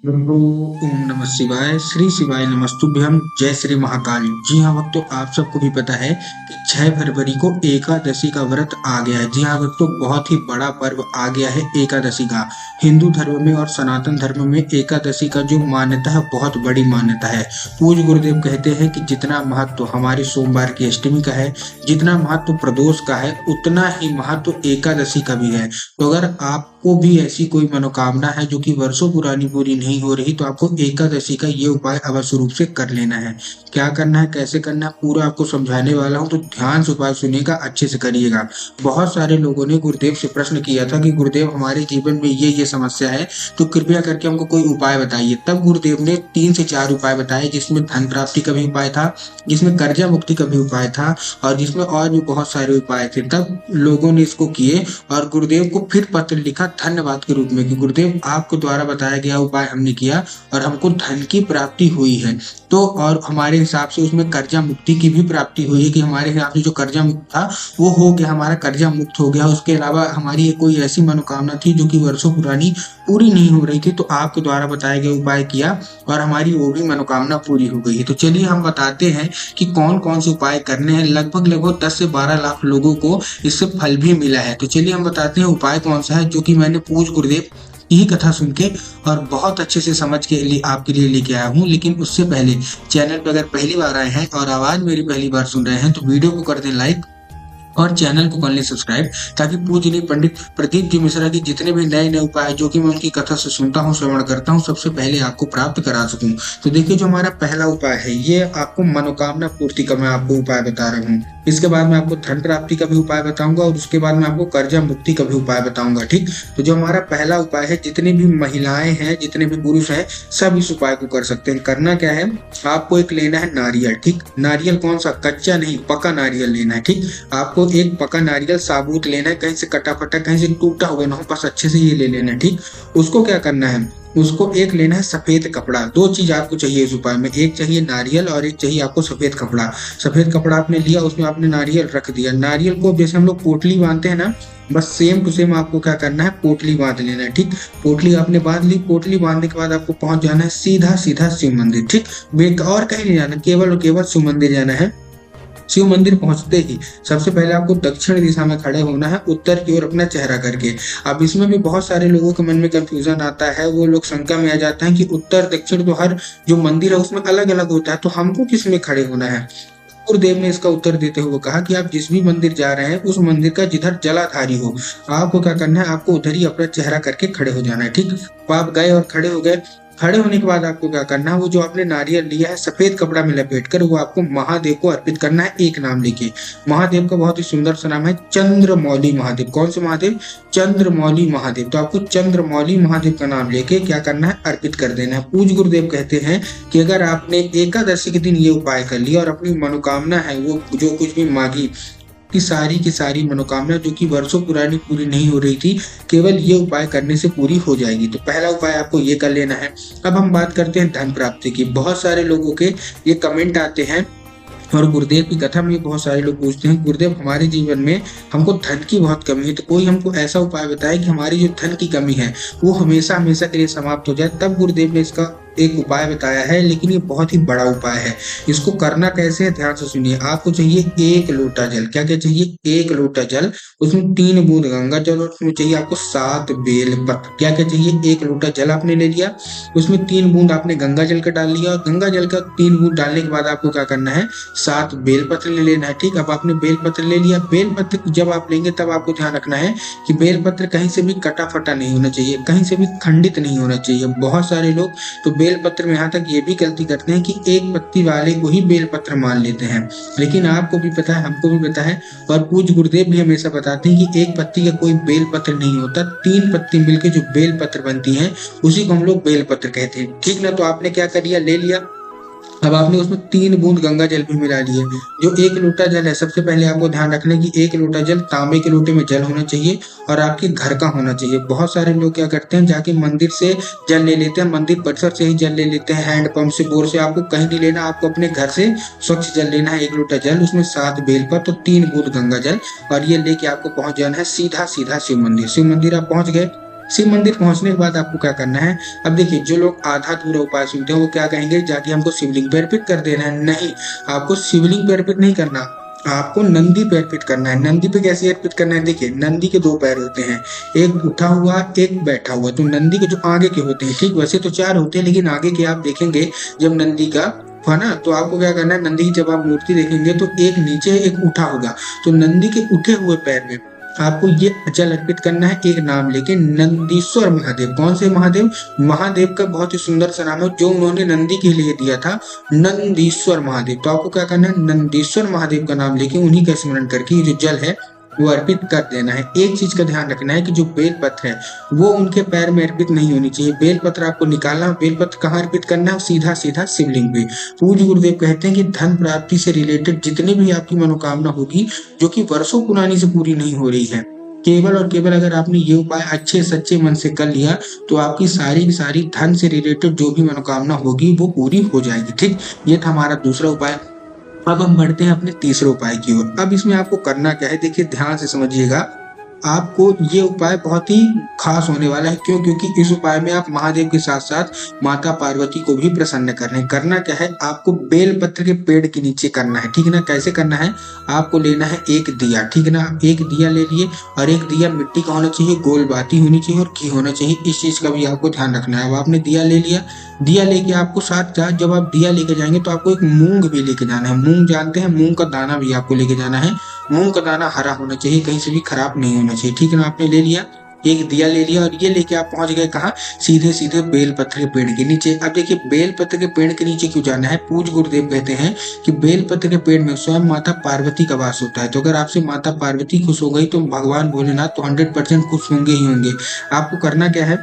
प्रभु ओम नमः शिवाय श्री शिवाय नमस्तुभ्यम जय श्री महाकाल। जी हाँ भक्तों, आप सबको भी पता है कि 6 फरवरी को एकादशी का व्रत आ गया है। जी हाँ भक्तों, बहुत ही बड़ा पर्व आ गया है एकादशी का। हिंदू धर्म में और सनातन धर्म में एकादशी का जो मान्यता है बहुत बड़ी मान्यता है। पूज्य गुरुदेव कहते हैं कि जितना महत्व हमारे सोमवार की अष्टमी का है, जितना महत्व प्रदोष का है, उतना ही महत्व एकादशी का भी है। तो अगर आपको भी ऐसी कोई मनोकामना है जो कि वर्षों पुरानी पूरी नहीं हो रही, तो आपको एकादशी का ये उपाय अवश्य रूप से कर लेना है। क्या करना है, कैसे करना है, पूरा आपको समझाने वाला हूँ, तो ध्यान से उपाय सुनिएगा, अच्छे से करिएगा। बहुत सारे लोगों ने गुरुदेव से प्रश्न किया था कि गुरुदेव हमारे जीवन में ये समस्या है, तो कृपया करके हमको कोई उपाय बताइए। तब गुरुदेव ने 3 से 4 उपाय बताए, जिसमें धन प्राप्ति का भी उपाय था, जिसमें कर्जा मुक्ति का भी उपाय था, और जिसमें और भी बहुत सारे उपाय थे। तब लोगों ने इसको किए और गुरुदेव को फिर पत्र लिखा धन्यवाद के रूप में कि गुरुदेव आपके द्वारा बताया गया उपाय हमने किया और हमको धन की प्राप्ति हुई है। तो और हमारे हिसाब से उसमें कर्जा मुक्ति की भी प्राप्ति हुई है कि हमारे हिसाब से जो कर्जा मुक्त था वो हो गया, हमारा कर्जा मुक्त हो गया। उसके अलावा हमारी कोई ऐसी मनोकामना थी जो कि वर्षों पुरानी पूरी नहीं हो रही थी, तो आपके द्वारा बताए गए उपाय किया और हमारी वो भी मनोकामना पूरी हो गई है। तो चलिए हम बताते हैं कि कौन कौन से उपाय करने हैं। लगभग 10 से 12 लाख लोगों को इससे फल भी मिला है। तो चलिए हम बताते हैं उपाय कौन सा है, जो कि मैंने पूज्य गुरुदेव की कथा सुन के और बहुत अच्छे से समझ के लिए आपके लिए लेके आया हूँ। लेकिन उससे पहले चैनल पर अगर पहली बार आए हैं और आवाज मेरी पहली बार सुन रहे हैं, तो वीडियो को कर दें लाइक और चैनल को कर लें सब्सक्राइब, ताकि पूजनीय पंडित प्रदीप जी मिश्रा की जितने भी नए नए उपाय जो कि मैं उनकी कथा से सुनता हूँ, श्रवण करता हूँ, सबसे पहले आपको प्राप्त करा सकूं। तो देखिए, जो हमारा पहला उपाय है, ये आपको मनोकामना पूर्ति का मैं आपको उपाय बता रहा हूँ। इसके बाद मैं आपको धन प्राप्ति का भी उपाय बताऊंगा और उसके बाद मैं आपको कर्जा मुक्ति का भी उपाय बताऊंगा। ठीक, तो जो हमारा पहला उपाय है, जितनी भी महिलाएं हैं, जितने भी पुरुष हैं, सब इस उपाय को कर सकते हैं। करना क्या है, आपको एक लेना है नारियल। ठीक, नारियल कौन सा, कच्चा नहीं, पका नारियल लेना है। ठीक, आपको एक पका नारियल साबुत लेना है, कहीं से कटा फटा, कहीं से टूटा हुआ ना हो, बस अच्छे से ये ले लेना है। ठीक, उसको क्या करना है, उसको एक लेना है सफेद कपड़ा। 2 चीज आपको चाहिए इस उपाय में, एक चाहिए नारियल और एक चाहिए आपको सफेद कपड़ा। सफेद कपड़ा आपने लिया, उसमें आपने नारियल रख दिया। नारियल को जैसे हम लोग पोटली बांधते हैं ना, बस सेम टू सेम आपको क्या करना है, पोटली बांध लेना है। ठीक, पोटली आपने बांध ली। पोटली बांधने के बाद आपको पहुंच जाना है सीधा सीधा शिव मंदिर। ठीक, और कहीं नहीं जाना, केवल और केवल शिव मंदिर जाना है। शिव मंदिर पहुंचते ही सबसे पहले आपको दक्षिण दिशा में खड़े होना है, उत्तर की ओर अपना चेहरा करके। अब इसमें भी बहुत सारे लोगों के मन में कंफ्यूजन आता है, वो लोग शंका में आ जाते हैं कि उत्तर दक्षिण तो हर जो मंदिर है उसमें अलग अलग होता है, तो हमको किस में खड़े होना है। गुरुदेव ने इसका उत्तर देते हुए कहा कि आप जिस भी मंदिर जा रहे हैं, उस मंदिर का जिधर जलाधारी हो, आपको क्या करना है, आपको उधर ही अपना चेहरा करके खड़े हो जाना है। ठीक, तो आप गए और खड़े हो गए। खड़े होने के बाद आपको क्या करना है, वो जो आपने नारियल लिया है सफेद कपड़ा में लपेट कर, वो आपको महादेव को अर्पित करना है, एक नाम लेके। महादेव का बहुत ही सुंदर सा नाम है, चंद्रमौली महादेव। कौन से महादेव, चंद्रमौली महादेव। तो आपको चंद्रमौली महादेव का नाम लेके क्या करना है, अर्पित कर देना है। पूज्य गुरुदेव कहते हैं कि अगर आपने एकादशी के दिन ये उपाय कर लिया और अपनी मनोकामना है, वो जो कुछ भी मांगी, की सारी मनोकामना जो कि वर्षों पुरानी पूरी नहीं हो रही थी, केवल ये उपाय करने से पूरी हो जाएगी। तो पहला उपाय आपको ये कर लेना है। अब हम बात करते हैं धन प्राप्ति की। बहुत सारे लोगों के ये कमेंट आते हैं और गुरुदेव की कथा में बहुत सारे लोग पूछते हैं, गुरुदेव हमारे जीवन में हमको धन की बहुत कमी है, तो कोई हमको ऐसा उपाय बताए कि हमारी जो धन की कमी है वो हमेशा हमेशा के लिए समाप्त हो जाए। तब गुरुदेव ने इसका एक उपाय बताया है, लेकिन ये बहुत ही बड़ा उपाय है। इसको करना कैसे है, ध्यान से सुनिए। आपको चाहिए 1 लोटा जल। क्या क्या चाहिए, 1 लोटा जल, उसमें 3 बूंद गंगा जल और उसमें चाहिए आपको 7 बेल पत्र। क्या क्या चाहिए, 1 लोटा जल आपने ले लिया, उसमें 3 बूंद आपने गंगा जल का डाल लिया और गंगा जल का 3 बूंद डालने के बाद आपको क्या करना है, 7 बेल पत्र ले लेना है। ठीक, अब आपने बेल पत्र ले लिया। बेल पत्र जब आप लेंगे तब आपको ध्यान रखना है कि बेल पत्र कहीं से भी कटा फटा नहीं होना चाहिए, कहीं से भी खंडित नहीं होना चाहिए। बहुत सारे लोग तो बेल पत्र में यहाँ तक ये भी गलती करते हैं कि एक पत्ती वाले को ही बेल पत्र मान लेते हैं, लेकिन आपको भी पता है, हमको भी पता है और पूज्य गुरुदेव भी हमेशा बताते हैं कि एक पत्ती का कोई बेल पत्र नहीं होता, 3 पत्ती मिलकर जो बेल पत्र बनती है उसी को हम लोग बेल पत्र कहते हैं। ठीक ना, तो आपने क्या कर लिया, ले लिया। अब आपने उसमें 3 बूंद गंगा जल भी मिला लिए। जो 1 लोटा जल है, सबसे पहले आपको ध्यान रखना है कि 1 लोटा जल तांबे के लोटे में जल होना चाहिए और आपके घर का होना चाहिए। बहुत सारे लोग क्या करते हैं, जाके मंदिर से जल ले लेते हैं, मंदिर परिसर से ही जल ले लेते हैं, हैंडपंप से, बोर से। आपको कहीं नहीं लेना, आपको अपने घर से स्वच्छ जल लेना है। 1 लोटा जल, उसमें 7 बेलपत्र तो 3 बूंद गंगा जल, और ये लेके आपको पहुंच जाना है सीधा सीधा शिव मंदिर। शिव मंदिर आप पहुंच गए। शिव मंदिर पहुंचने के बाद आपको क्या करना है, अब देखिए जो लोग आधा अधूरा उपाय सुनते हैं वो क्या कहेंगे, जाके हमको शिवलिंग पे अर्पित कर देना है। नहीं, आपको शिवलिंग पे अर्पित नहीं करना, आपको नंदी पे अर्पित करना है। नंदी पे कैसे अर्पित करना है, देखिए नंदी के 2 पैर होते हैं, एक उठा हुआ एक बैठा हुआ। तो नंदी के जो आगे के होते हैं, ठीक वैसे तो 4 होते हैं लेकिन आगे के आप देखेंगे जब नंदी का है ना, तो आपको क्या करना है, नंदी की जब आप मूर्ति देखेंगे तो एक नीचे एक उठा होगा। तो नंदी के उठे हुए पैर में आपको ये जल अर्पित करना है, एक नाम लेके नंदीश्वर महादेव। कौन से महादेव, महादेव का बहुत ही सुंदर सा नाम है जो उन्होंने नंदी के लिए दिया था, नंदीश्वर महादेव। तो आपको क्या करना है, नंदीश्वर महादेव का नाम लेके उन्हीं का स्मरण करके ये जो जल है वो अर्पित कर देना है। एक चीज का ध्यान रखना है कि जो बेलपत्र है वो उनके पैर में अर्पित नहीं होनी चाहिए। बेलपत्र आपको निकालना, बेलपत्र कहाँ अर्पित करना है, सीधा सीधा शिवलिंग पे। पूज्य गुरुदेव कहते हैं कि धन प्राप्ति से रिलेटेड जितनी भी आपकी मनोकामना होगी जो कि वर्षों पुरानी से पूरी नहीं हो रही है, केवल और केवल अगर आपने ये उपाय अच्छे सच्चे मन से कर लिया तो आपकी सारी की सारी धन से रिलेटेड जो भी मनोकामना होगी वो पूरी हो जाएगी। ठीक, ये था हमारा दूसरा उपाय। अब हम बढ़ते हैं अपने तीसरे उपाय की ओर। अब इसमें आपको करना क्या है, देखिए ध्यान से समझिएगा। आपको ये उपाय बहुत ही खास होने वाला है। क्यों, क्योंकि इस उपाय में आप महादेव के साथ साथ माता पार्वती को भी प्रसन्न कर रहे हैं। करना क्या है, आपको बेलपत्र के पेड़ के नीचे करना है, ठीक है ना। कैसे करना है, आपको लेना है एक दिया, ठीक है ना। एक दिया ले लिए और एक दिया मिट्टी का होना चाहिए, गोल बाती होनी चाहिए और घी होना चाहिए। इस चीज का भी आपको ध्यान रखना है। अब आपने दिया ले लिया, दिया लेके आपको साथ जब आप दिया लेके जाएंगे तो आपको एक मूंग भी लेके जाना है। मूंग जानते हैं, मूंग का दाना भी आपको लेके जाना है। मूंग का दाना हरा होना चाहिए, कहीं से भी खराब नहीं होना चाहिए, ठीक है ना। आपने ले लिया, एक दिया ले लिया और ये लेके आप पहुंच गए कहाँ, सीधे सीधे बेलपत्र के पेड़ के नीचे। अब देखिए बेलपत्र के पेड़ के नीचे क्यों जाना है, पूज्य गुरुदेव कहते हैं कि बेलपत्र के पेड़ में स्वयं माता पार्वती का वास होता है। तो अगर आपसे माता पार्वती खुश हो गई तो भगवान भोलेनाथ तो 100% खुश होंगे ही होंगे। आपको करना क्या है,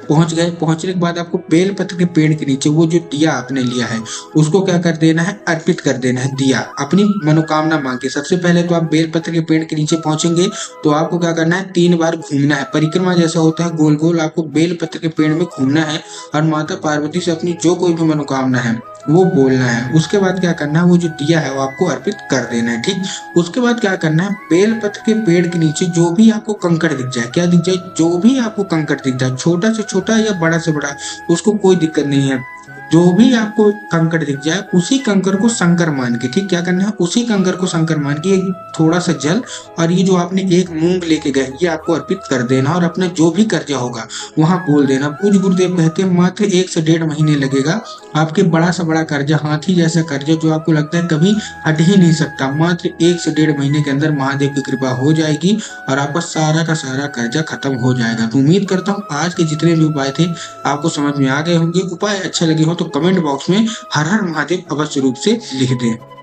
पहुंच गए, पहुंचने के बाद आपको बेलपत्र के पेड़ के नीचे वो जो दिया आपने लिया है उसको क्या कर देना है, अर्पित कर देना है। दिया अपनी मनोकामना मांग के। सबसे पहले तो आप बेलपत्र के पेड़ के नीचे पहुंचेंगे तो आपको क्या करना है, 3 बार घूमना है। परिक्रमा जैसा होता है, गोल गोल आपको बेलपत्र के पेड़ में घूमना है और माता पार्वती से अपनी जो कोई भी मनोकामना है वो बोलना है। उसके बाद क्या करना है, वो जो दिया है वो आपको अर्पित कर देना है। ठीक, उसके बाद क्या करना है, बेलपत्र के पेड़ के नीचे जो भी आपको कंकड़ दिख जाए, क्या दिख जाए, जो भी आपको कंकड़ दिख जाए, छोटा से छोटा या बड़ा से बड़ा, उसको कोई दिक्कत नहीं है। जो भी आपको कंकड़ दिख जाए उसी कंकड़ को शंकर मान के, ठीक क्या करना है, उसी कंकड़ को शंकर मान के थोड़ा सा जल और ये जो आपने एक मूंग लेके गए ये आपको अर्पित कर देना और अपना जो भी कर्जा होगा वहां बोल देना। पूज्य गुरुदेव कहते हैं मात्र 1 से 1.5 महीने लगेगा आपके बड़ा सा बड़ा कर्जा, हाथी जैसा कर्जा जो आपको लगता है कभी हट ही नहीं सकता, मात्र 1 से 1.5 महीने के अंदर महादेव की कृपा हो जाएगी और आपका सारा का सारा कर्जा खत्म हो जाएगा। तो उम्मीद करता हूँ आज के जितने भी उपाय थे आपको समझ में आ गए होंगे। उपाय अच्छे लगे हो तो कमेंट बॉक्स में हर हर महादेव अवश्य रूप से लिख दें।